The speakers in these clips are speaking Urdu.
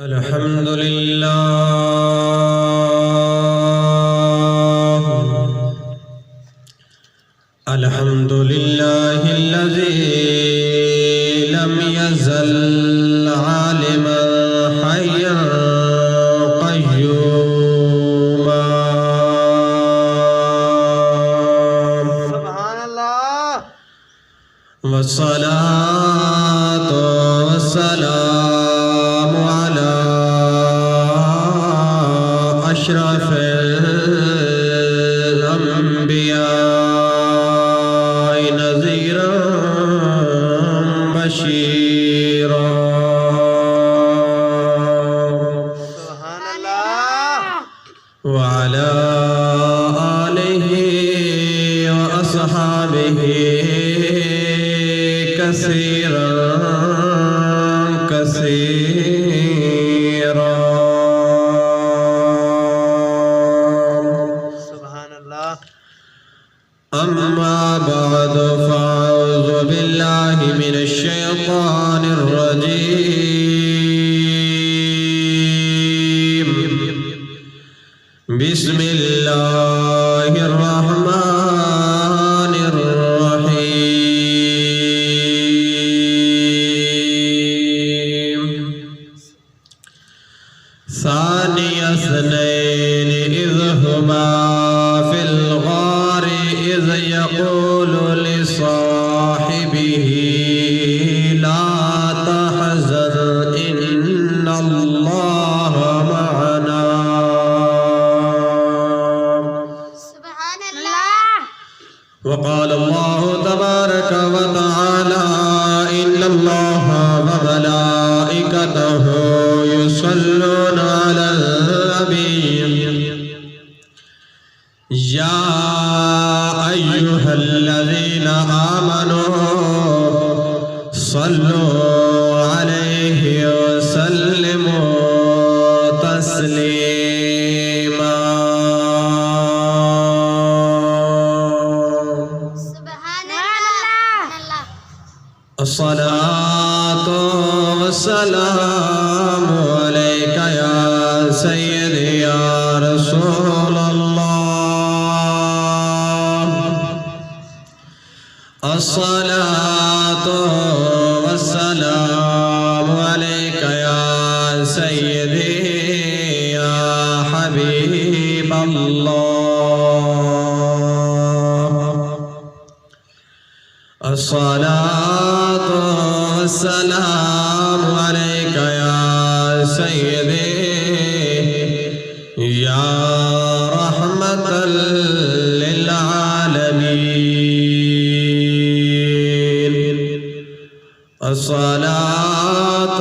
الحمد لله الحمد لله الذي لم يزل عالما حيا قيوما سبحان اللہ والصلاة والسلام على أشرف الأنبياء نذيرا بشيرا سبحان اللہ وعلى آله وأصحابه كثيرا كثيرا سبحان اللہ أما بعد فأعوذ بالله من الشيطان الرجيم بسم الله الرحمن الرحيم ثاني اثنين إذ هما في الغار إذ يقول لصاحبه لا تحزن إن الله معنا سبحان الله وقال الله تبارك وتعالى إن الله وملائكته يصلون على النبي يا أيها الذين آمنوا صلوا عليه وسلموا تسليما سبحان الله الصلاة والسلام عليك يا سيدي يا رسول الله الصلاة والسلام عليك يا سيدي يا حبيب الله الصلاة والسلام عليك يا سيدي يا رحمة للعالمين الصلاة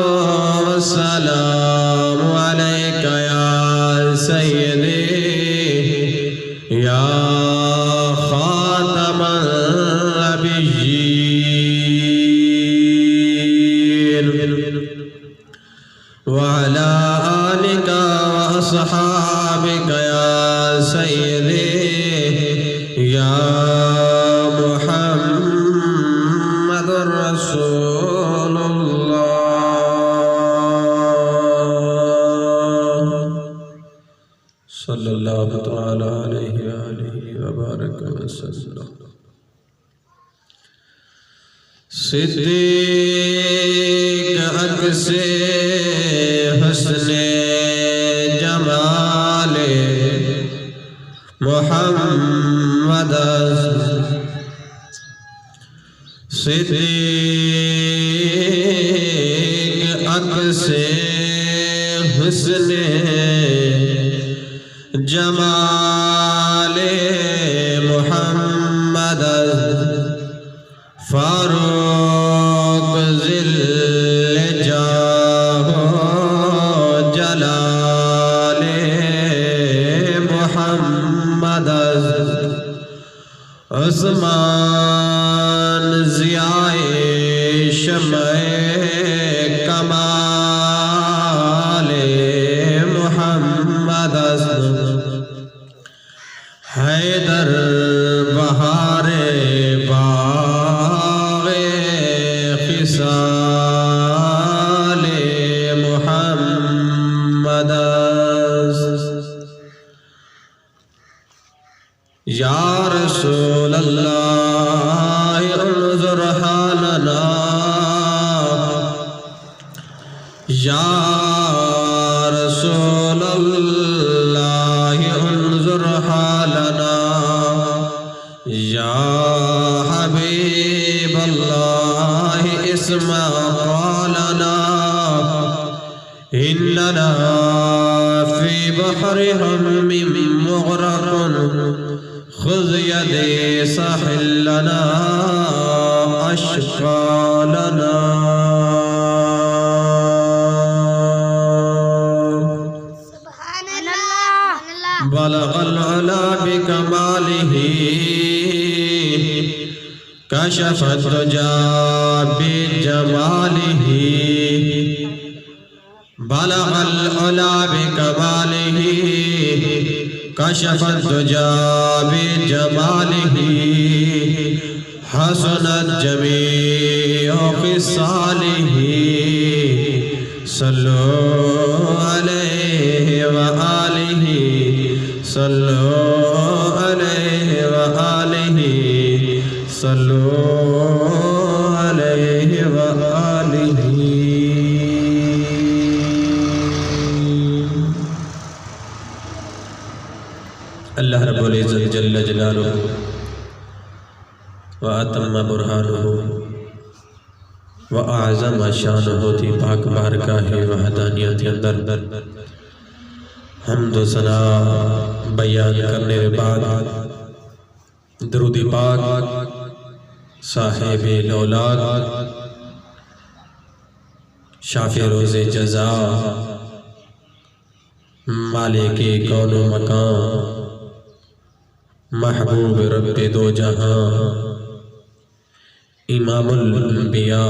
والسلام عليك يا سيدي يا خاتم النبيين وعلى آلك وأصحابك يا سيدي يا محمد رسول الله صلى الله تعالى عليه وآله وبارك وسلم صدیق عکس حسن جمال محمد صدیق عکس حسن جمال محمد فاروق ذل جاہ جلال محمد عثمان ضیاء شمع کمال محمد حیدر بہار باغ خصال محمد یا رسول اللہ انظر حالنا یا رسول اللہ انظر حالنا یا حبیب اللہ اسمع قولنا اننا فی بحر ہم مغرق خذ یدی ساحل لنا اشقالنا سبحان اللہ بلغ العلا بکمالہ کشف الدجا بجمالہ بلغ العلا بکمالہ کشف الدجا بجمالہ حسنت جمیع خصالہ صلو علیہ وآلہ صلو علیہ وآلہ صلو علیہ وآلہ اللہ رب العزت جل جلالہ وَأَتَمَّ بُرْحَانُهُ وَأَعْظَمَ شَانُهُ تھی پاک بارگاہ وحدانیت کے اندر حمد و ثنا بیان کرنے کے بعد درود پاک صاحب الاولاد شافع روز جزا مالک کون و مکان محبوب رب دو جہاں امام الانبیاء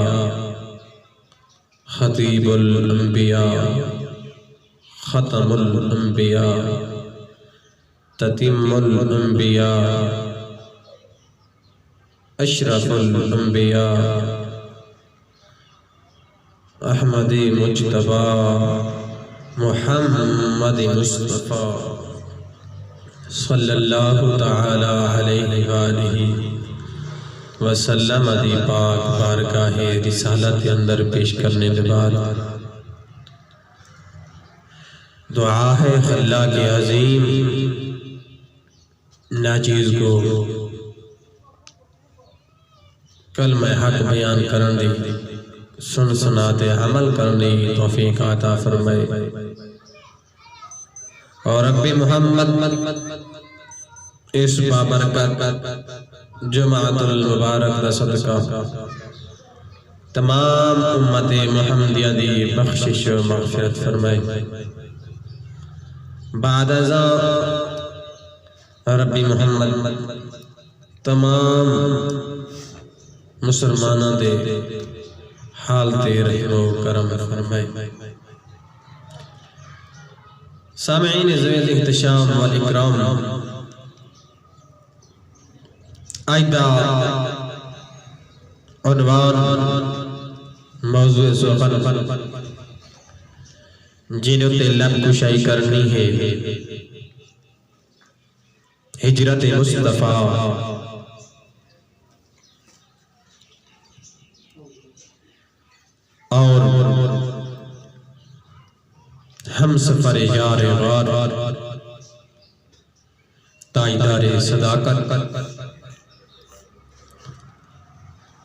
خطیب الانبیاء ختم الانبیاء تتم الانبیاء اشرف الانبیاء احمد مجتبی محمد مصطفیٰ صلی اللہ تعالی علیہ وآلہ وسلم دی پاک بارگاہ رسالت اندر پیش کرنے کے بعد دعا ہے خلاق عظیم ناچیز کو کلمہ حق بیان کرنے سن سناتے عمل کرنے توفیق عطا فرمائے اور رب محمد اس بابرکت جماعت المبارک دا صدقہ تمام امت محمدیہ دی بخشش و مغفرت فرمائے بعد ازاں رب محمد تمام مسلمانہ دے حال تے رحم و کرم فرمائے سامعین ذوی الاحتشام والاکرام آئیدہ عنوان موضوع سخن جنہوں تے لب کشائی کرنی ہے ہجرت مصطفیٰ اور ہم سفر یار غار تائیدار صداقت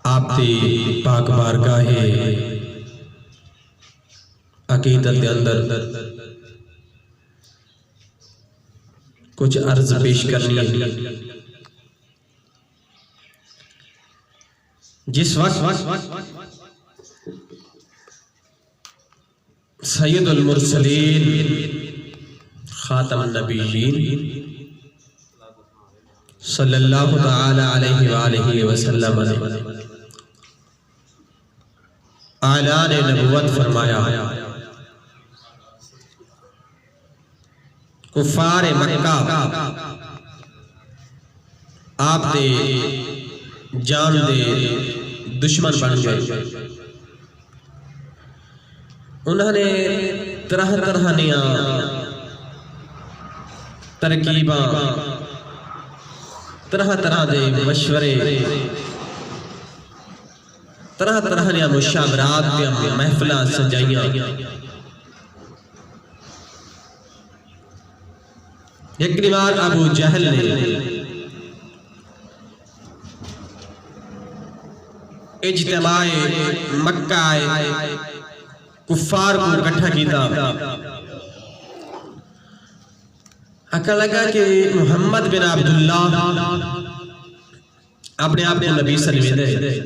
آپ دی پاک بارگاہ عقیدت کے اندر کچھ عرض پیش کرنی ہے جس وقت سید المرسلین خاتم النبیین صلی اللہ تعالی علیہ وآلہ وسلم نے اعلان نبوت فرمایا کفار مکہ آپ دے جان دے دشمن بن گئے انہوں نے طرح طرح ترکیباں طرح طرح دے مشورے طرح طرح دیا مشاورات دیا محفلہ سجائیاں ایک بار ابو جہل نے اجتماع مکہ کفار کو اکٹھا کیتا اکا لگا کہ محمد بن عبداللہ اپنے آپ کو نبی سلوے دے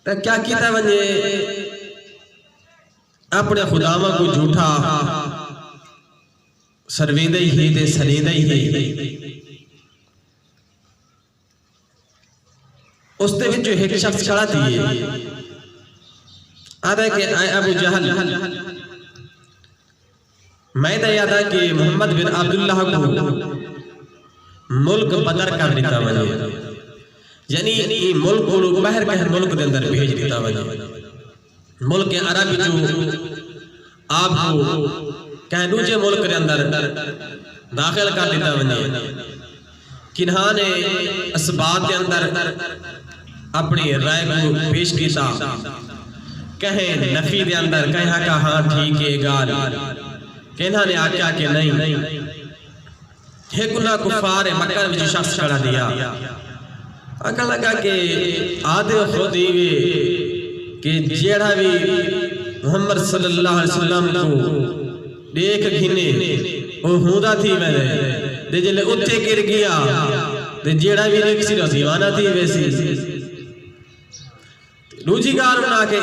تو کیا کیتا بنجے اپنے خداوہ کو جھوٹا سرویدہ ہی دے سریدہ ہی اس دے وچ جو ایک شخص کھڑا تھی آدھا کہ اے ابو جہل میں دا یاد ہے کہ محمد بن عبداللہ کو ملک بدر کر دیتا وجہ یعنی یہ ملک کو بہر کہر ملک دے اندر بھیج دیتا وجہ ملک عربی جو آپ کو کہیں دوجہ ملک دے اندر داخل کر دیتا وجہ کنہاں نے اسباب دے اندر اپنی رائے کو پیش کیتا کہیں نفی دے اندر کہیں کہا ہاں ٹھیک ہے گال کہنا نے آکیا کہ نہیں ایک انہا کفار مکہ میں جو شخص کھڑا دیا اکا لگا کہ آدھے خود ہی کہ جیڑا بھی محمد صلی اللہ علیہ وسلم کو دیکھ گھنے وہ ہوندہ تھی میں دے جلے اتھے گر گیا دے جیڑا بھی دیکھ سی دیوانہ تھی ویسی دوجی گار انہا کہ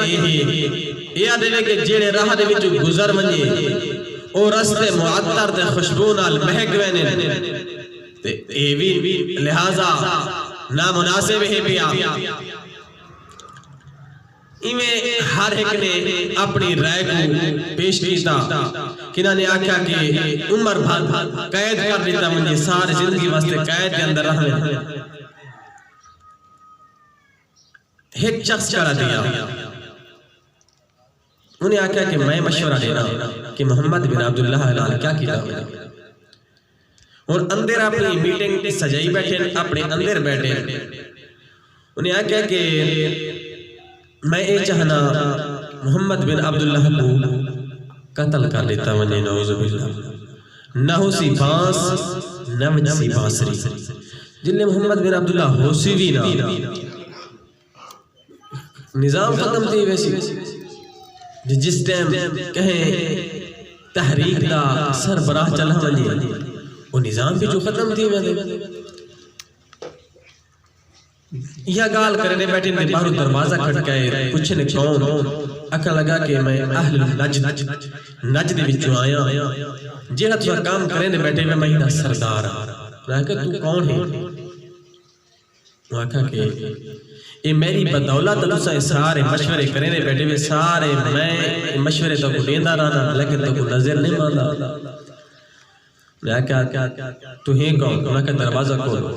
یہ آدھے کہ جیڑے راہ دے وچ گزر منجے اور رستے معطر دے خوشبون آل مہک وینے تے اے بھی لہذا نامناسب ہے پیا ایمیں ہر ایک نے اپنی رائے کو پیش کیتا کنہ نے آکھا کہ عمر بھر قید کر دیتا مجھے سارے زندگی واسطے قید کے اندر رہنے ایک شخص کھڑا دیا انہیں آکھا کہ میں مشورہ دینا کہ محمد بن عبداللہ علیہ کیا کیتا اور اندر اپنی میٹنگ سجائی بیٹھے اپنے اندر بیٹھے انہیں آکھا کہ میں اے چاہنا محمد بن عبداللہ کو قتل کر دیتا ونجے نعوذ باللہ نہ ہو سی بانس نہ وجہ سی بانسری جنہیں محمد بن عبداللہ ہو سی بھی نہ نظام ختم تھی ویسی جس ٹائم کہیں تحریک دا سربراہ چلا ونجے وہ نظام بھی جو ختم تھی میں یہ گال کرنے بیٹھے نے باہر دروازہ کھٹکائے پوچھنے کون اکھا لگا کہ میں اہل نجد وچوں آیا جیڑا تو کام کرنے بیٹھے میں مہینہ سردار میں کہا تو کون ہے وہ کہا کہ یہ میری بدولت تو سارے مشورے کرنے بیٹھے میں سارے میں مشورے تو کو دیندہ رہنا لیکن تو کو نظر نہیں ماندا میں کہا تو ہی کون میں کہا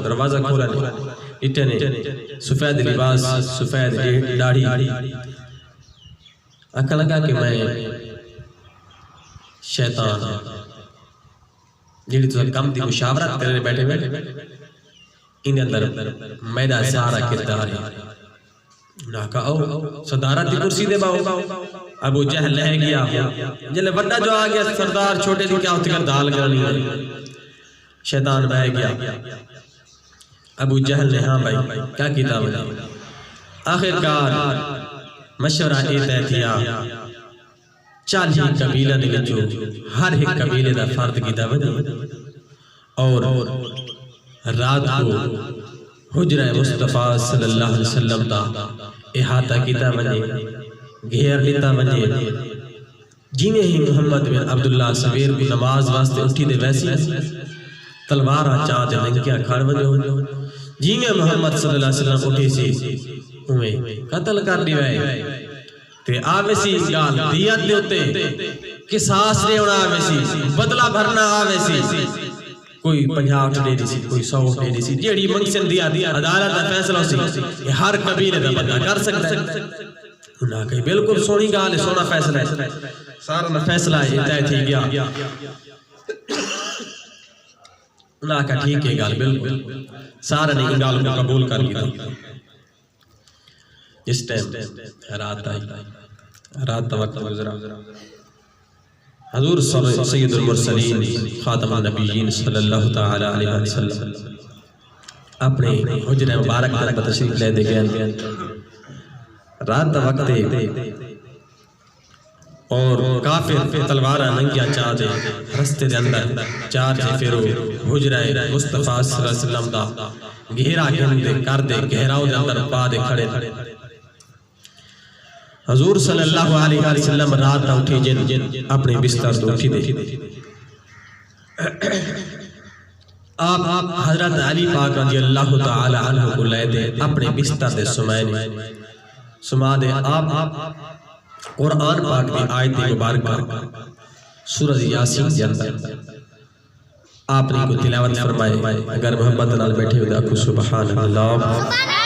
دروازہ کھولا نہیں اتنے سفید لباس سفید داڑھی اکھا لگا کہ میں شیطان جیڑی تو کم دی مشاورت کرنے بیٹھے ان اندر میدہ سارا کردار ہے نہ کہا صدارت دی کرسی دے باؤ ابو جہل لہ گیا جلے بڑا جو آگیا سردار چھوٹے دی کیا ہوتی کر دال گرانی ہے شیطان بہ گیا ابو جہل نے ہاں بھائی کیا کتاب ہے آخر کار مشورہ ایتا کیا 40 قبیلہ نے جو ہر ایک قبیلے دا فرد کی دعوت اور رات کو حجرہ مصطفیٰ صلی اللہ علیہ وسلم تا احاطہ کیتا بنے گھیر لیتا بنے جنہیں ہی محمد بن عبداللہ سویر کو نماز واسطے اٹھی دے ویسی تلوارہ چاند لنکیاں کھڑ بنے جنہیں محمد صلی اللہ علیہ وسلم اٹھی سی انہیں قتل کر دی وائے تے آوے سی گال دیت دے ہوتے قصاص دے ہونا آوے سی بدلہ بھرنا آوے سی کوئی 50 دے دی سی کوئی 100 دے دی سی جیڑی منگسن دیا عدالت دا فیصلہ ہو سی یہ ہر قبیلے دا بندہ کر سکتا ہے انہاں کہی بالکل سونی گال ہے سونا فیصلہ ہے سارا فیصلہ ہے طے تھی گیا انہاں کہا ٹھیک ہے گال بالکل سارا نے گال کو قبول کر لیا اس ٹائم رات آئی رات وقت گزرا حضور سید المرسلین خاتم النبیین صلی اللہ تعالی علیہ وسلم اپنے حجرہ مبارک پر تشریف لے دے گئے رات وقت اور کافر تلوارہ ننگیا چاہ دے رستے دے اندر چار جے پھرو حجرہ مصطفیٰ صلی اللہ علیہ وسلم دا گھیرا گھندے کر دے گھیراؤ دے اندر پا دے کھڑے حضور صلی اللہ علیہ وسلم رات نہ اٹھی جن اپنے بستر تو اٹھی دے آپ حضرت علی پاک رضی اللہ تعالی عنہ کو لے دے اپنے بستر دے سمائے سما دے آپ قرآن پاک دی آیت مبارکہ سورہ یاسین دے اندر آپ نے کو تلاوت فرمائے اگر محمد نال بیٹھے ہوئے آکو سبحان اللہ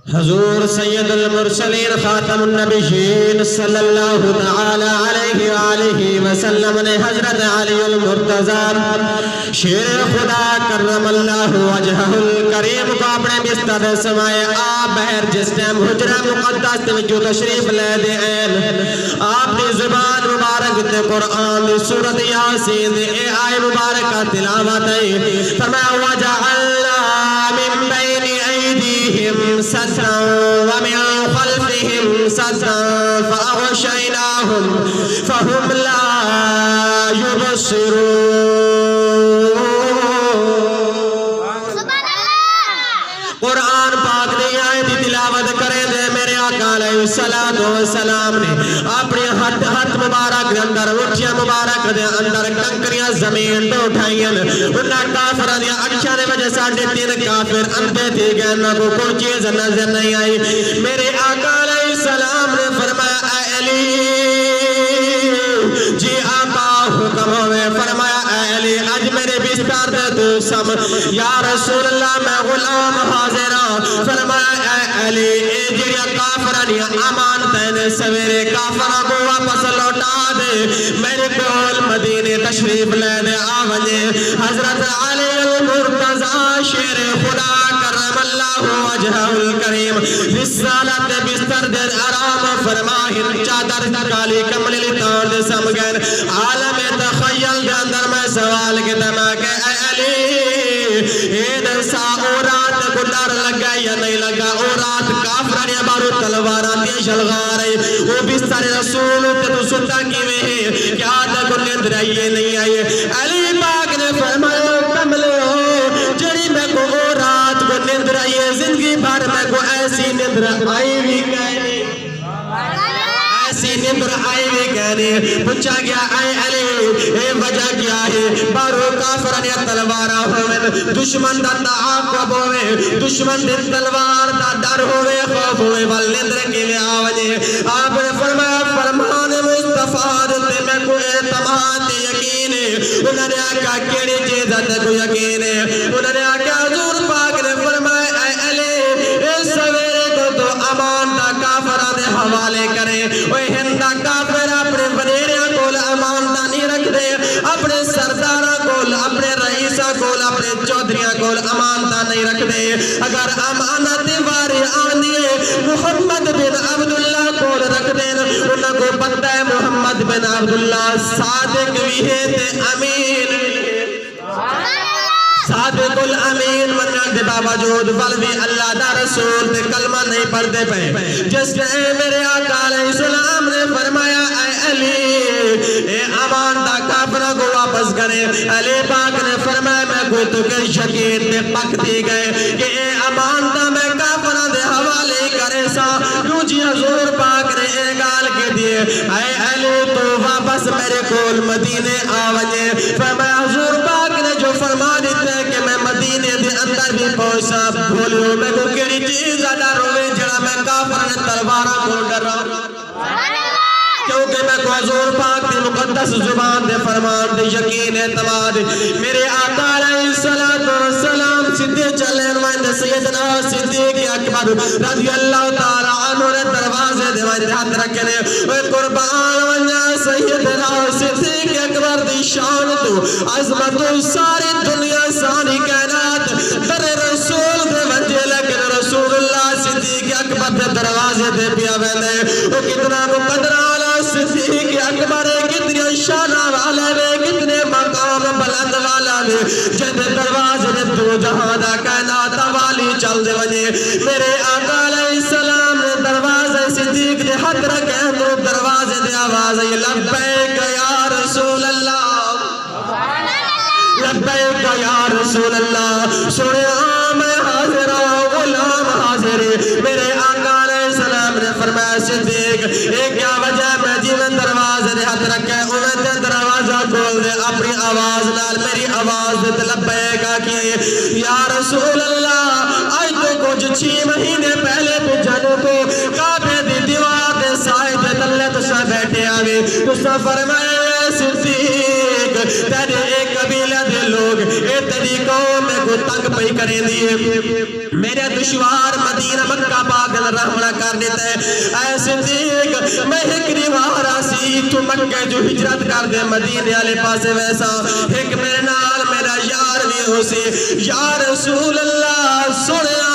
حضور سید المرسلین خاتم النبیین صلی اللہ تعالی علیہ وآلہ وسلم نے حضرت علی المرتضی شیر خدا کرم اللہ وجہہ الکریم کو اپنے بستر سمائے آپ بہر جس ٹائم حجرہ مقدس جو تشریف لے دے آپ نے زبان مبارک تے قرآن دی سورت یاسین دے اے آئے مبارکہ تلاوت ہے فرمایا وجعلنا من بین ایدیہم سدرا ومن خلفهم سدرا فأغشيناهم فهم لا يبصرون قرآن پاک نے آیت تلاوت کرے دے میرے آقا علیہ السلام نے اپنے ہاتھ مبارک دے اندر اٹھیا مبارک دے اندر کنکریاں زمین تو اٹھائیں انہاں کافرہ دیا اچھا نے وجہ ساڑھے تین کافر اندھے تھے کہ انہاں کو کوئی چیز نظر نہیں آئی میرے آقا علیہ السلام نے فرمایا اے علی جی آقا حکم ہوئے فرمایا اے علی آج میرے بستر دے تو سم یا رسول اللہ میں غلام حاضرہ فرمایا اے علی اے جڑیا کافرانیا امان تینے سویرے کافرہ کو واپس لوٹا دے میرے کول مدینے تشریف لے دے آوجے حضرت علی المرتضی شیر خدا کرم اللہ وجہہ الکریم رسالت بستر دے آرام فرماہن چادر کالی کملی لتان دے سمگن عالم تخیل دے اندر میں سوال کے دماغ اے علی اے سا او رات کو ڈر لگا یا نہیں لگا او رات کافران یا بارو تلواران دیا شلغا رہے وہ بستر رسول تے تو ستا کیوے ہیں کیا تک نیند رہیے نہیں آئیے علی پاک نے فرمایا کملے ہو جڑی میں کو او رات کو نیند رہیے زندگی بھر میں کو ایسی نیند آئی بھی کہنے ایسی نیند آئی بھی کہنے پوچھا گیا اے علی اے وجہ کیا ہے بارو کافران یا تلوارہ ہوئے دشمن دا تعاقب ہوئے دشمن دے تلوار دا ڈر ہوئے خوف ہوئے والندر کے لئے آوجے آپ نے فرمایا فرمان مصطفیٰ دے میں کوئی اعتماد یقین ہے انہوں نے آکا کیڑی چیزت کو یقین ہے انہوں نے آکا حضور پاک نے فرمایا اے علی اس سویرے کو تو امان دا کافرہ دے حوالے کرے اوہ ہندہ کافر اپنے بنیریاں کول امان دا نہیں رکھ دے اپنے سردارہ کول اپنے رئیسہ کول اپنے چودھریاں کول امان دا نہیں رکھ دے اگر امانت واری آن دیئے محمد بن عبداللہ کول رکھ دے انہوں کو پتہ ہے محمد بن عبداللہ صادق بھی ہے تے امین صادق الامین منن دے باوجود والوی اللہ دا رسول تے کلمہ نہیں پڑھتے پہ جس نے میرے آقا علیہ السلام نے فرمایا اے علی اے امان دا کافرہ کو واپس کرے علی پاک نے فرمایا میں کوئی تو کہ یقین تے پک دی گئے کہ اے امان دا میں کافرہ دے حوالے کرے سا کیوں جی حضور پاک نے اے گال کے دیے اے علی تو واپس میرے کول مدینے آوجے فرمایا حضور پاک نے جو فرما دیتے کہ میں مدینے دے اندر بھی پہنچا بھولیو میں کو کیڑی چیز ڈر ہوئے جڑا میں کافر نے تلوارہ کو ڈر رہا کیونکہ میں کو حضور پاک دی مقدس زبان دے فرمان دے یقین اعتماد میرے آقا علیہ السلام سدھے چلیں وائندے سیدنا صدیق اکبر رضی اللہ تعالی عنہ نے دروازے دے وائندے ہاتھ رکھنے اے قربان ونجا سیدنا صدیق اکبر دی شان تو عظمت ساری دنیا ساری کائنات در رسول دے وجہ لیکن رسول اللہ صدیق اکبر دے دروازے دے پیا ویندے وہ کتنا مقدر والا صدیق اکبر ہے کتنے شانہ والے نے کتنے مقام بلند والا نے جن دروازے دے دو جہاں دا کائنات والی چل دے وجہ میرے آقا علیہ السلام نے دروازے صدیق دے حق رکھے تو دروازے دے آواز ہے لبیک یا رسول اللہ لبیک یا رسول اللہ سونے میں حاضر غلام حاضر میرے آقا علیہ السلام نے فرمایا صدیق ایک کیا وجہ میں جیون دروازے دے ہاتھ رکھے انہیں تے دروازہ کھول دے اپنی آواز نال میری آواز دے لبیک آکیے یا رسول اللہ آج تو کچھ 6 مہینے پہلے تو جنو کو کعبے دی دیوار دے سائے دے تلے تسا بیٹھے آگے تسا فرمایا صدیق تیرے ایک قبیلہ دے لوگ اے تیری قوم میں کو تنگ پئی کریں دیئے میرے دشوار مدینہ مکہ پاک رحمہ کر دیتا ہے اے صدیق میں ایک ریوارہ سی تو مکہ جو ہجرت کر دے مدینہ علی پاسے ویسا ایک میرے نال میرا یار بھی ہو سی یا رسول اللہ سنیا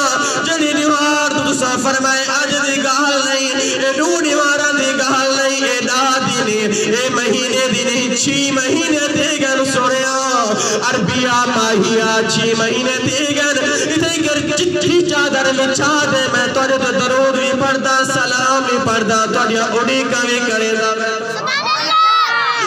جنی ریوار تو سا فرمائے آج دی گال نہیں اے نو ریوارہ دی گال نہیں اے نا دی نہیں اے مہینے دی نہیں 6 مہینے دے گن سنیا عربیہ ماہیہ 6 مہینے دے گن اتنے کر چٹھی چادر بچھا دے میں توڑے تو درود بھی پڑھتا سلام بھی پڑھتا توڑیا اڑی کا بھی کرے دا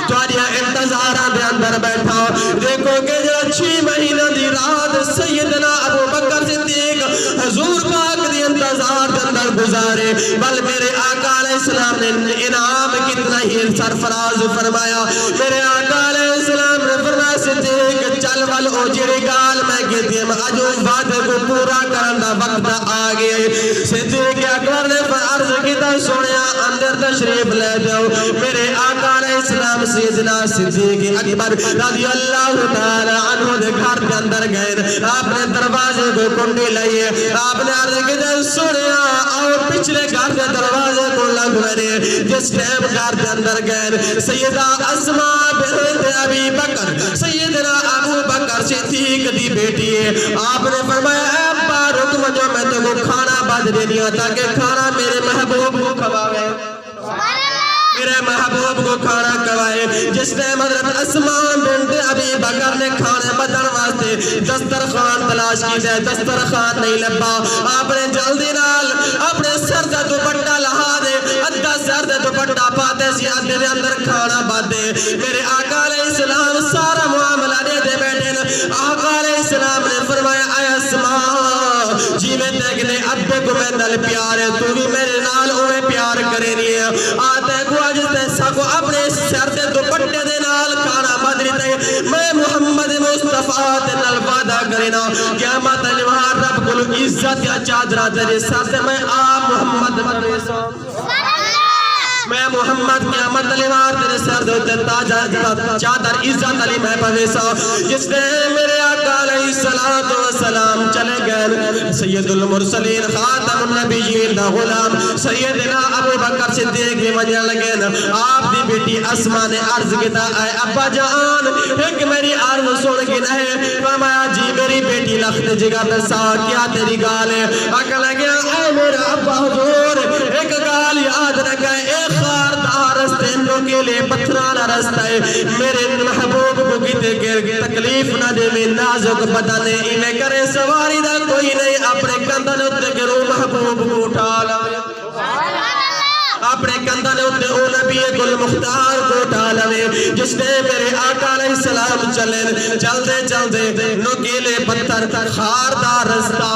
توڑیا انتظارہ دے اندر بیٹھا دیکھو کہ جو 6 مہینہ دی رات سیدنا ابو بکر صدیق حضور پاک دی انتظار دے اندر گزارے بل میرے آقا علیہ السلام نے انعام کتنا ہی سرفراز فرمایا میرے آقا علیہ السلام نے فرمایا صدیق چل ول او جڑی گال میں کہتی ہے اجو وعدے کو پورا کرن دا وقت آ گیا صدیق اکبر نے عرض کیتا سونیا اندر تشریف لے جاؤ میرے آقا علیہ السلام سیدنا صدیق اکبر رضی اللہ تعالی عنہ دے گھر کے اندر گئے آپ نے دروازے کو کنڈی لائیے آپ نے عرض کیتا سونیا اور پچھلے گھر کے دروازے کو لگ گئے جس ٹائم گھر کے اندر گئے سیدہ اسماء بنت ابی بکر سیدنا ابو بکر صدیق دی بیٹی ہے آپ نے فرمایا اے ابا رکم جو میں تو کو کھانا باندھ دے دیا تاکہ کھانا میرے محبوب کو کھواوے میرے محبوب کو کھانا کھوائے جس نے حضرت اسماء بنت ابی بکر نے کھانے بدن واسطے دسترخوان تلاش کی دے دسترخوان نہیں لبا آپ نے جلدی نال اپنے سر دا دوپٹہ لہا دے ادھا سر دا دوپٹہ پاتے سی ادھے دے اندر کھانا باندھے میرے آقا علیہ السلام سارا معاملہ دے دے بیٹھے آقا علیہ السلام نے فرمایا اے اسماء جی میں دیکھنے ابے کو میں نال پیار ہے تو بھی میرے نال اوے پیار کرے نہیں ہے آتے کو آج تیسا کو اپنے سر دے دوپٹے دے نال کھانا باندھ لیتا ہے میں محمد مصطفیٰ تے نال وعدہ کرینا قیامت انوار رب کو عزت یا چادرہ تیرے سر سے میں آپ محمد مدرسہ میں محمد قیامت علیوار تیرے سر دوتے چادر عزت علی میں پویسا جس نے میرے آقا علیہ السلام چلے گئے سید المرسلین خاتم النبیین دا غلام سیدنا ابو بکر صدیق بھی مجھے لگے آپ دی بیٹی اسماء نے عرض کیتا اے ابا جان ایک میری عرض سن کے نہیں فرمایا جی میری بیٹی لخت جگر نسا کیا تیری گال ہے آقا لگے اے میرا ابا حضور ایک گال یاد رکھا ایک خاردار رستے کے لئے پتھرانا رستہ ہے میرے محبوب کو کتے تکلیف نہ دے میں نازک بدنے انہیں کرے سواری دا کوئی نہیں اپنے کندن اتے کے رو محبوب کو اٹھا لائے اپنے کندن اتے او نبی گل مختار کو اٹھا لائے جس نے میرے آقا علیہ السلام چلتے چلتے نکیلے پتھر خاردار رستہ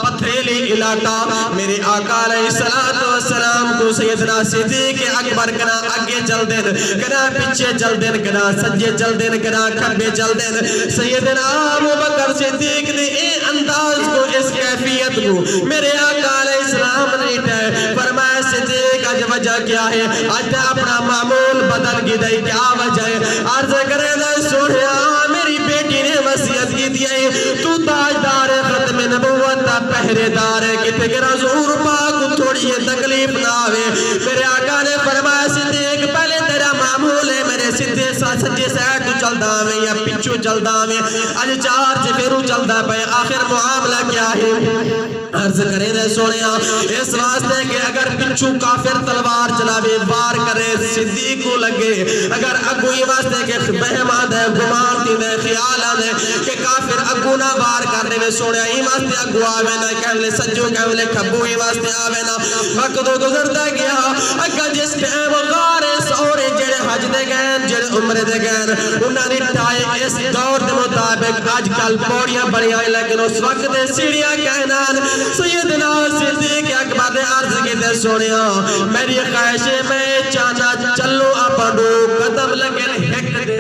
پتھریلی علاقہ میرے آقا علیہ السلام کو سیدنا صدیق اکبر کنا آگے چل دین کنا پیچھے چل دین کنا سجے چل دین کنا کھبے چل دین سیدنا ابو بکر صدیق نے اے انداز کو اس کیفیت کو میرے آقا علیہ السلام نے فرمایا صدیق وجہ کیا ہے آج اپنا معمول بدل کی دے کیا وجہ ہے عرض کرے دے سوڑیا میری بیٹی نے وصیت کی دیئے تو تاجدار ختم نبوت پہرے دار ہے کہ تکر حضور پاک تھوڑی یہ تکلیف نہ ہوئے میرے آقا نے فرمایا صدیق پہلے تیرا معمول ہے میرے سدھے سجے سیٹ تو چلدا میں یا پچھو چلدا میں اج چار چفیرو چلدا پہ آخر معاملہ کیا ہے عرض کرے دے سوڑیا اس واسطے کہ اگر پچھو کافر تلوار چلاوے وار کرے صدیق کو لگے اگر اگو یہ واسطے کہ بہما دے گمان تھی دے خیال آدھے کہ کافر اگو نہ وار کرنے میں سوڑیا ہی واسطے اگو آوے نا کہلے سجو کہلے کھبو ہی واسطے آوے نا وقت دو گزرتا گیا اگر جس ٹائم غارے سورے جڑے حج دے گئن جڑے عمرے دے گئن انہاں نے ٹھائے اس دور دے مطابق آج کل پوڑیاں بڑی آئی لیکن اس وقت دے سیڑیاں کہنان سیدنا صدیق اکبر نے عرض کی دے سوڑیا میری خواہش میں چانا چلو اپنو قدم لگن ہک دے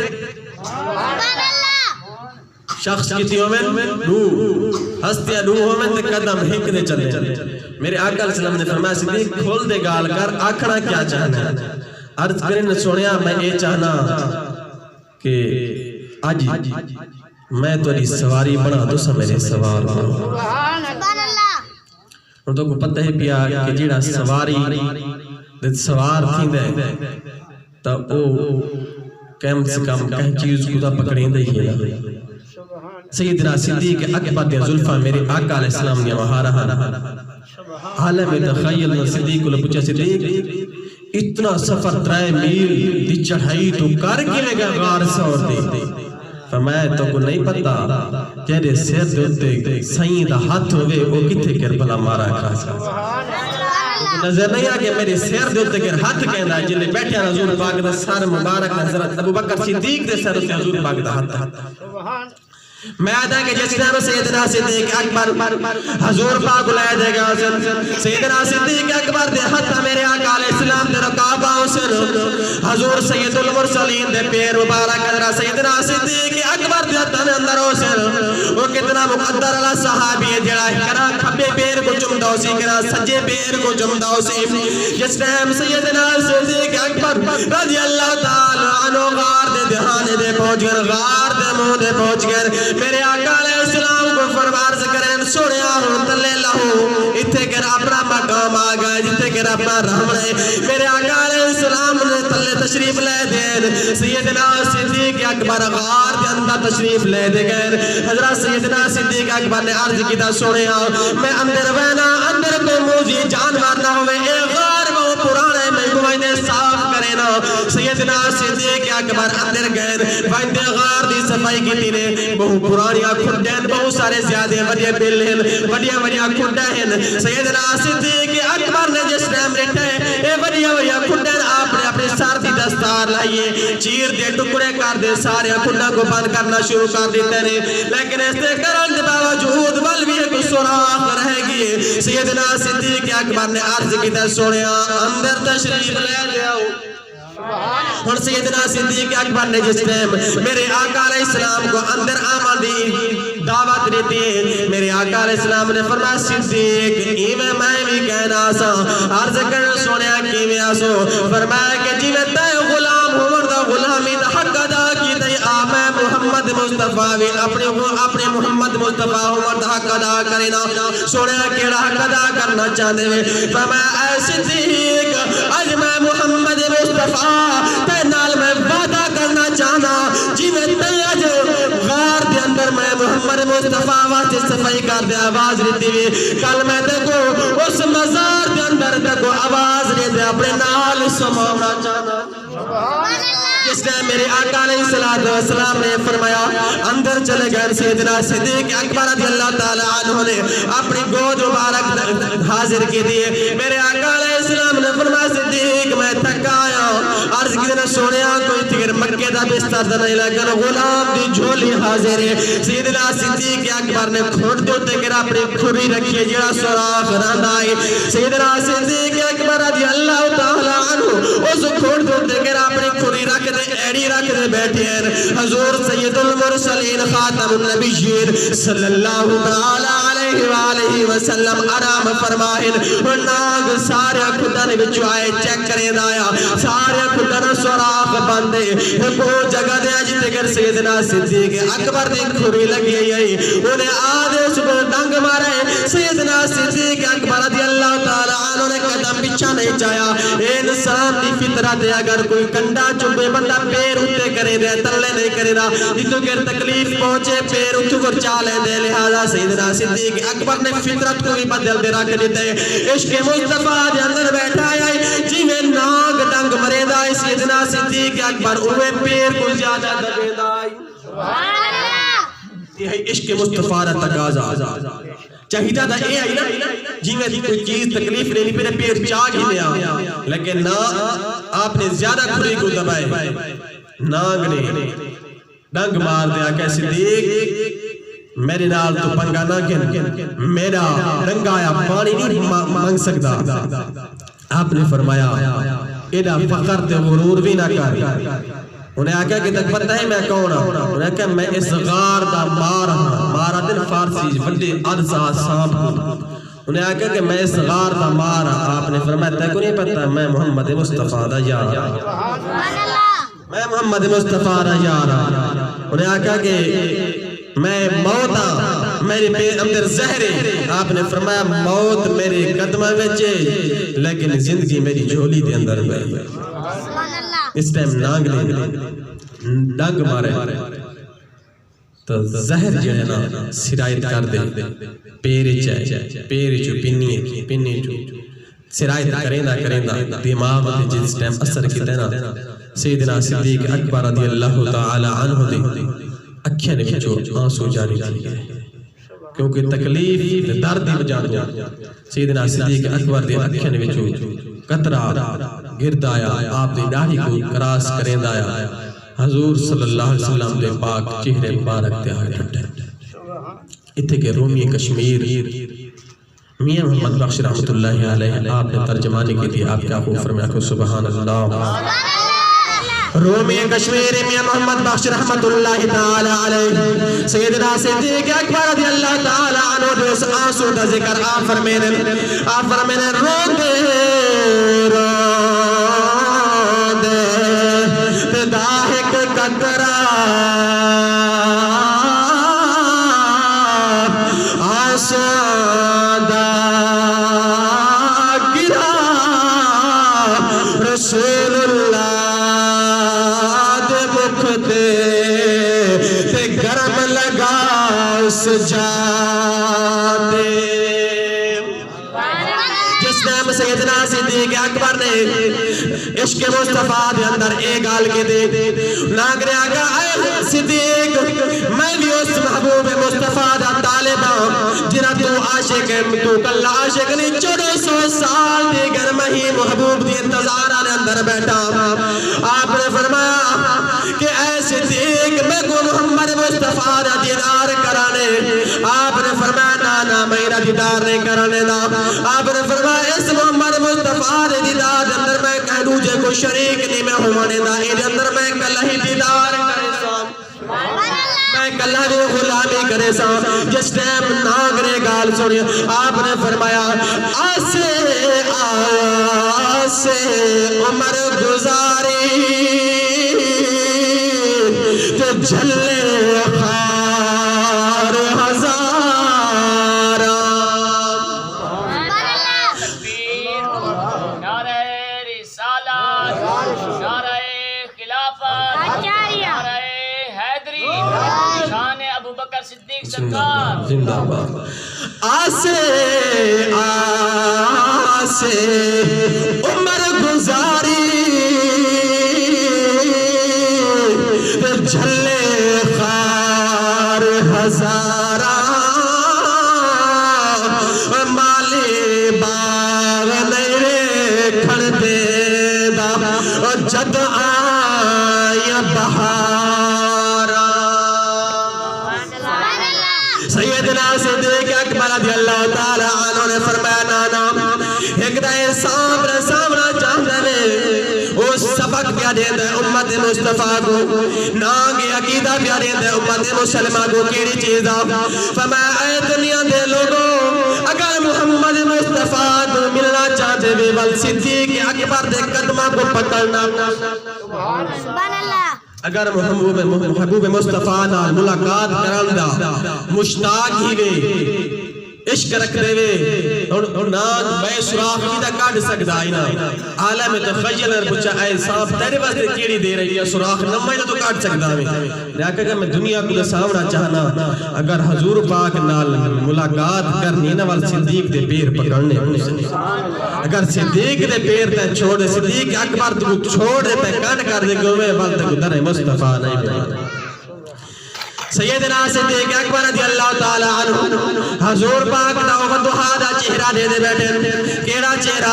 شخص کتی ہو میں نو ہستیا نو ہو میں تے قدم ہک دے چلے میرے آقا علیہ السلام نے فرمایا صدیق کھول دے گال کر آکھنا کیا چاہنا ہے عرض کرنے سوڑیا میں یہ چاہنا کہ آج میں توری سواری بنا دو سا میرے سوار بنا اور تو کو پتہ ہے پیا کہ جیڑا سواری سوار تھی دے تا او کم سے کم کہیں چیز کو دا پکڑیں دے ہی نا سیدنا صدیق اکبر دے ظلفہ میرے آقا علیہ السلام نے وہاں رہا عالم تخیل نے صدیق کو پوچھا صدیق اتنا سفر 3 میل دی چڑھائی تو کر کے میں گیا غار سور دے فرمایا تو کو نہیں پتا تیرے سیر دوتے سائیں دا ہاتھ ہوئے وہ کتے کربلا مارا کھاسا نظر نہیں آگے میرے سیر دوتے کر ہاتھ کہنا جنہیں بیٹھے حضور پاک دا سار مبارک حضرت ابو بکر صدیق دے سر سے حضور پاک دا ہاتھ میں آدھا کہ جس طرح سیدنا صدیق اکبر حضور پاک لائے دے گا سیدنا صدیق اکبر دے حتہ میرے آقا علیہ السلام دے رکابہ حسن حضور سید المرسلین دے پیر مبارک حضرت سیدنا صدیق اکبر دے حتہ میں اندر حسن وہ کتنا مقدر اللہ صحابی ہے جڑا کرا کھبے پیر کو چم دو سی کرا سجے پیر کو چم دو سی جس ٹائم سیدنا صدیق اکبر رضی اللہ تعالی عنہ غار دے دہانے دے پہنچ گئے غار دے منہ دے پہنچ گئے میرے آقا علیہ السلام کو فرمان سے کریں سوڑیا ہوں تلے لہو اتھے کر اپنا مقام آگا جتے کر اپنا رحم رہے میرے آقا علیہ السلام نے تلے تشریف لے دیں سیدنا صدیق اکبر غار دے اندر تشریف لے دے گئے حضرت سیدنا صدیق اکبر نے عرض کی تا سوڑیا میں اندر وینا اندر کو موزی جانور نہ ہوئے اے غار وہ پرانے میں گوائنے صاف کرے نا سیدنا صدیق اکبر اندر گئے وائندے غار دی صفائی کی تینے بہو پرانی کھنڈین بہو سارے زیادہ وڈیا بل ہیں وڈیا کھنڈا ہیں سیدنا صدیق اکبر نے جس نام رہتا ہے اے وڈیا کھنڈین آپ نے اپنے سار دی دستار لائیے چیر دے ٹکڑے کر دے سارے کھنڈا کو بند کرنا شروع کر دیتے ہیں لیکن اس نے کرن دے باوجود ولوی کو سراخ رہ گئے سیدنا صدیق اکبر نے عرض کی تے سوڑیا اندر تشریف لے جاؤ اور سیدنا صدیق اکبر نے جس ٹائم میرے آقا علیہ السلام کو اندر آمدی دعوت دیتی ہے میرے آقا علیہ السلام نے فرمایا صدیق ایمیں میں بھی کہنا سا عرض کرنا سوڑیا کیمیں آسو فرمایا کہ جی میں تے غلام عمر دا غلامی دا حق ادا کی تے آمیں محمد مصطفیٰ بھی اپنے محمد مصطفیٰ عمر دا حق ادا کرنا سوڑیا کیڑا حق ادا کرنا چاہتے ہیں فرمایا اے صدیق آج میں محمد مصطفیٰ تے نال میں وعدہ کرنا چاہنا جی میں تیج غار دے اندر میں محمد مصطفیٰ واسطے صفائی کر دے آواز لیتی ہوئی کل میں دیکھو اس مزار دے اندر دیکھو آواز لیتے اپنے نال سماونا چاہنا جس نے میرے آقا علیہ السلام نے فرمایا اندر چلے گئے سیدنا صدیق اکبر رضی اللہ تعالی عنہ نے اپنی گود مبارک حاضر کی دیئے میرے آقا علیہ السلام نے فرمایا صدیق میں تھک آیا عرض کی دینا سوڑیا کوئی تیر مکہ دا بستر دا نہیں لیکن غلام دی جھولی حاضر ہے سیدنا صدیق اکبر نے کھوٹ دوتے کر اپنی کھوری رکھیے جڑا سوراخ رند آئی سیدنا صدیق اکبر رضی اللہ تعالی عنہ اس کھوٹ دوتے کر اپنی کھوری رکھ دے ایڑی رکھ دے بیٹھے ہیں حضور سید المرسلین خاتم النبیین صلی اللہ تعالی علیہ علیہ وآلہ وسلم آرام فرمائن ناگ سارے خدن بچو آئے چیک کریں دایا سارے خدن سوراخ بندے کو جگہ دے جتے گر سیدنا صدیق اکبر دی کھوری لگی ہے انہیں آدھے صبح ڈنگ مارے سیدنا صدیق اکبر رضی اللہ تعالیٰ عنہ نے قدم پیچھا نہیں چایا انسان دی فطرت ہے اگر کوئی کنڈا چوبے بندہ پیر اٹھے کرے دے تلے نہیں کرے دا جتو گر تکلیف پہنچے پیر اٹھو کر چالے دے لہذا سیدنا صدیق اکبر نے فطرت کو بھی بدل دے رکھ دیتے عشق مصطفیٰ دے اندر بیٹھا ہے جی میں ناگ ڈنگ مرے دا سیدنا صدیق اکبر اوے پیر کو زیادہ دبے دا یہ عشق مصطفیٰ دا تقاضا چاہیدہ دا اے آئی نا جی میں کوئی چیز تکلیف لینی پہ پیر چاگ ہی لیا لیکن نا آپ نے زیادہ کھری کو دبائے ناگ نے ڈنگ مار دیا کہ صدیق میرے نال تو پنگا نہ کن میرا ڈنگایا پانی نہیں مانگ سکتا آپ نے فرمایا ایڈا فقر تے غرور بھی نہ کر انہیں آکھا کہ تک پتہ ہے میں کون ہوں انہیں آکھا میں اس غار دا مارا دن فارسی وڈے عرضہ سانپ کو انہیں آکھا کہ میں اس غار دا مارا آپ نے فرمایا تک نہیں پتہ میں محمد مصطفیٰ دا یارا میں محمد مصطفیٰ دا یارا انہیں آکھا کہ میں موتا میرے پیر اندر زہرے آپ نے فرمایا موت میرے قدمہ وچے لیکن زندگی میری جھولی دے اندر گئی اس ٹائم نانگ نے ڈنگ مارے تو زہر جو ہے نا سرائت کر دے پیرے چاہے پیرے چو پینی چو سرائت کریں دا دماغ دے جس ٹائم اثر کی دینا سیدنا صدیق اکبر رضی اللہ تعالی عنہ دے اکھیں نے بچو آنسو جاری کی گئے کیونکہ تکلیف درد وجہ دو سیدنا صدیق اکبر دے اکھیں نے بچو قطرہ گرد آیا آپ دے داڑھی کو کراس کریں دایا حضور صلی اللہ علیہ وسلم دے پاک چہرے مبارک تے آئے ڈھٹے اتھے کے رومی کشمیر میاں محمد بخش رحمت اللہ علیہ آپ نے ترجمانی کی تھی آپ کیا خوف فرمایا کہ سبحان اللہ رومی کشمیر میاں محمد بخش رحمت اللہ تعالی علیہ سیدنا صدیق اکبر رضی اللہ تعالی عنہ دے اس آنسو دا ذکر آپ فرمینے رو دے داہک قطرہ آنسو دا گرا رسول اللہ تے گرم لگا سجا دے جس نام سیدنا صدیق اکبر نے عشق مصطفیٰ دے اندر ایک گال کے دے ناگرے آگا اے صدیق میں بھی اس محبوب مصطفیٰ دا طالبہ جنہ تو عاشق ہے تو کل عاشق نہیں 400 سال دے گر مہی محبوب دی انتظار آنے اندر بیٹھا آپ نے فرمایا کہ اے صدیق میں کو محمد مصطفیٰ دا دیدار کرانے آپ نے فرمایا نانا میرا دیدار نہیں کرانے دا آپ نے فرمایا اس محمد مصطفیٰ دا دیدار اندر میں کہنو جے کو شریک نہیں میں ہونے دا اید اندر میں کلہ ہی دیدار کرے سا میں کلہ بھی غلامی کرے سا جس ٹائم ناگرے گال سنی آپ نے فرمایا آسے عمر گزاری تو جھلے خار ہزارہ تکبیر نعرہ رسالت نعرہ خلافت نعرہ حیدری شان ابو بکر صدیق سرکار زندہ باد آسے عمر گزاری جھلے خار ہزارہ مالی باغ نہیں کھڑ دے دا جد آیا بہارا سیدنا صدیق اکبر رضی اللہ تعالی عنہ نے فرمایا نانا ایک دائے سامنا چاہتے ہیں وہ سبق پیا دیں امت مصطفیٰ کو نانگی عقیدہ پیا دیں امت مسلمہ کو کیڑی چیزہ فرمایا اے دنیا دے لوگوں دے وے ول صدیق اکبر دے قدمہ کو پکڑنا سبحان اللہ اگر محبوب مصطفیٰ نال ملاقات کرن دا مشتاق ہی وے عشق رکھ دے وے اور نان بے سراخ کی دا کاٹ سکدا ہے نا عالم تخیل اور پوچھا اے صاحب تیرے واسطے کیڑی دے رہی ہے سراخ نمائے تو کاٹ سکدا ہے لیکن اگر میں دنیا کو سامنا چاہنا اگر حضور پاک نال ملاقات کرنی نا وال صدیق دے پیر پکڑنے اگر صدیق دے پیر تے چھوڑ دے صدیق اکبر تو چھوڑ دے تے کاٹ کر دے گوے وال تے در مصطفیٰ نہیں پڑا سیدنا صدیق اکبر رضی اللہ تعالی عنہ حضور پاک دا وضحا دا چہرہ دے دے بیٹھے کیڑا چہرہ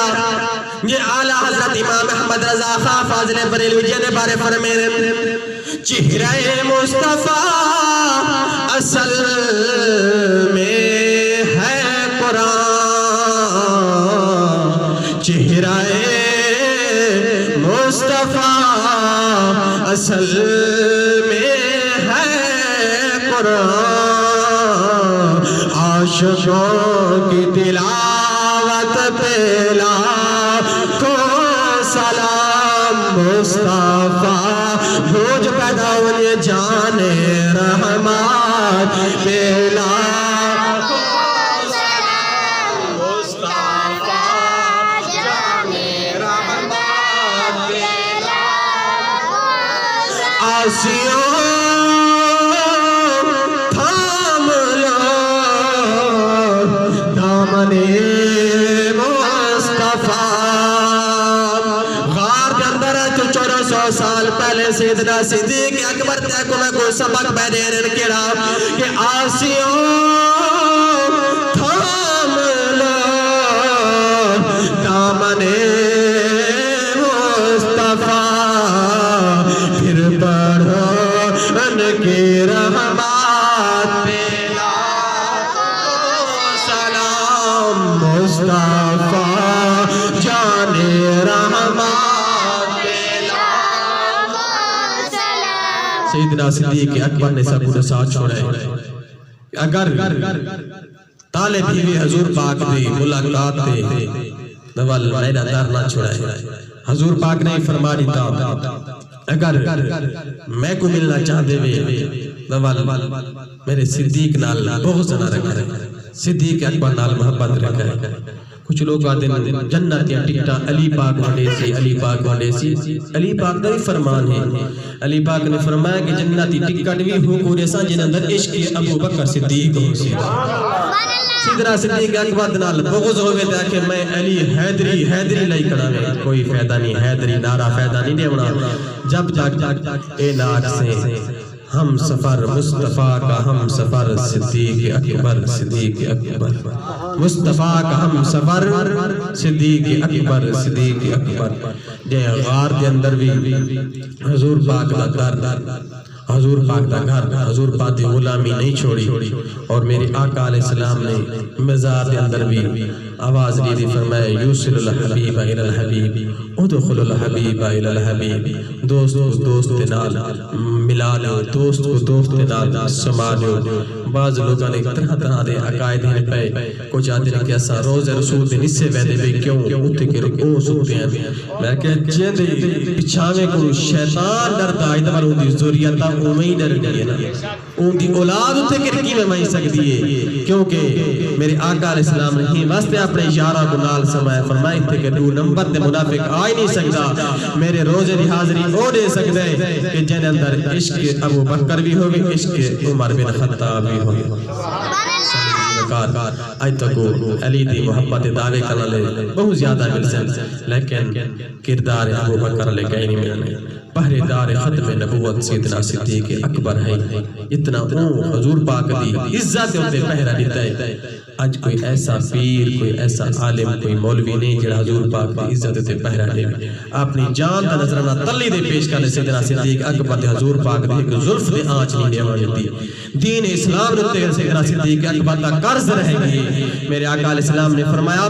یہ اعلی حضرت امام احمد رضا خان فاضل بریلوی جی دے بارے فرمیرے چہرہ مصطفیٰ اصل میں ہے قرآن چہرہ مصطفیٰ اصل میں عاشقوں کی تلاوت پہ لاکھوں سلام مصطفیٰ بھوج پیدا ہوئے جان رحمت پہ لاکھوں سلام مصطفیٰ جان رحمت پہ لاکھوں آسیوں سال پہلے سیدنا صدیق اکبر تے کو میں کو سبق بیدے رن کیڑا کہ آسیوں تھام لو دامن مصطفیٰ پھر پڑھو ان کی رحمات پہ لاکھوں سلام مصطفیٰ جان رحمات سیدنا صدیق اکبر نے سب کو ساتھ چھوڑے اگر طالب ہی حضور پاک دی ملاقات دے نوال میرا در نہ چھوڑے حضور پاک نے فرما دیتا اگر میں کو ملنا چاہتے ہوئے نوال میرے صدیق نال بغض نہ رکھے صدیق اکبر نال محبت رکھے کچھ لوگ آتے ہیں جنت یا ٹکٹا علی پاک وانڈے سی علی پاک وانڈے سی علی پاک دا بھی فرمان ہے علی پاک نے فرمایا کہ جنتی ٹکٹ بھی ہو کو ریسا جن اندر عشق ابو بکر صدیق ہو سیدنا صدیق اکبر نال بغض ہوئے تھا کہ میں علی حیدری لائی کڑا میں کوئی فائدہ نہیں حیدری نعرہ فائدہ نہیں دے ہونا جب تک اے ناک سے ہم سفر مصطفیٰ کا ہم سفر صدیق اکبر مصطفیٰ کا ہم سفر صدیق اکبر جے غار دے اندر بھی حضور پاک دا گھر حضور پاک دا گھر حضور پاک دی غلامی نہیں چھوڑی اور میرے آقا علیہ السلام نے مزار دے اندر بھی آواز دی فرمائے یوصل الحبیب الى الحبیب ادخل الحبیب الى الحبیب دوست کو دوست نال ملا لو دوست کو دوست نال سما لو بعض لوگاں نے طرح دے عقائد ہیں پہ کچھ آتے ہیں کہ ایسا روز رسول دے نسے ویدے بے کیوں اٹھے کے رکو سکتے ہیں میں کہ جن دے پچھاوے کو شیطان ڈرتا ہے تمہاروں دی ذریعتا اومئی ڈر گئی ہے نا ان دی اولاد اٹھے کے رکی میں مائی سکتی ہے کیونکہ میرے آقا علیہ السلام نے ہی واسطے اپنے اشارہ کو نال سمائے فرمائے تھے کہ دو نمبر دے منافق آئی نہیں سکتا میرے روزے دی حاضری او دے سکتے کہ جن اندر عشق ابو بکر بھی ہوگی عشق عمر بن خطاب بھی ہوگی آج تک علی دی محبت دعوے کرنا لے بہت زیادہ ملسن لیکن کردار ابو بکر لے گئی نہیں ملنے پہرے دار ختم نبوت سیدنا صدیق اکبر ہے اتنا حضور پاک دی عزت ہوتے پہرہ دیتا ہے آج کوئی ایسا پیر کوئی ایسا عالم کوئی مولوی نہیں جڑا حضور پاک دی عزت ہوتے پہرہ دے اپنی جان دا نظرانہ تلی دے پیش کرنے سیدنا صدیق اکبر دے حضور پاک دے ایک ظلف دے آنچ نہیں دے آنے دی دین اسلام رتے سیدنا صدیق اکبر دا قرض رہے گی میرے آقا علیہ السلام نے فرمایا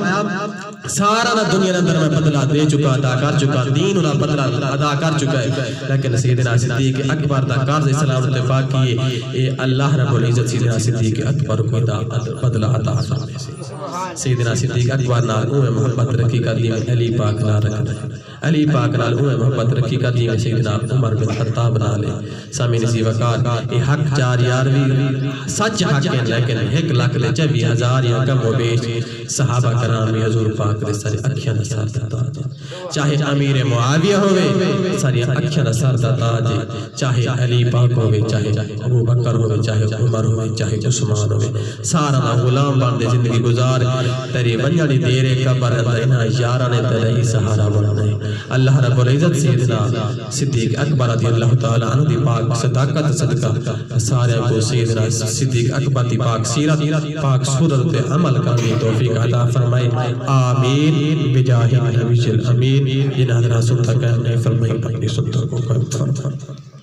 سارا نہ دنیا کے اندر میں بدلہ دے چکا ادا کر چکا دین انہاں بدلہ ادا کر چکا ہے لیکن سیدنا صدیق اکبر دا قرض اسلام اتفاق کیے اے اللہ رب العزت سیدنا صدیق اکبر کو دا بدلہ عطا فرمائے سیدنا صدیق اکبر نال اوہ محبت رکھی کر دی علی پاک نال رکھ علی پاک نال اوہ محبت رکھی کر دی سیدنا عمر بن خطاب نال سامع نسی وقار اے حق چار یاروی سچ حق ہے لیکن 1,24,000 یا کم و بیش صحابہ کرام حضور پاک دے سارے اکھیاں دا سر دا تاج چاہے امیر معاویہ ہوئے سارے اکھیاں دا سر دا تاج چاہے علی پاک ہوئے چاہے ابو بکر ہوئے چاہے عمر ہوئے چاہے عثمان ہوئے سارا نا غلام بندے زندگی گزار تیری بنجڑی دیرے قبر اندینا یارانے تلہی سہارا بڑھنے اللہ رب العزت سیدنا صدیق اکبر رضی اللہ تعالیٰ عنہ دی پاک صداقت صدقہ سارے کو سیدنا صدیق اکبر دی پاک سیرت پاک صورت عمل کرنے توفیق عطا فرمائے آمین بجاہ نبی الامین جن حضرات سنتا کہنے فرمائے اپنی سنتا کو قائم فرمائے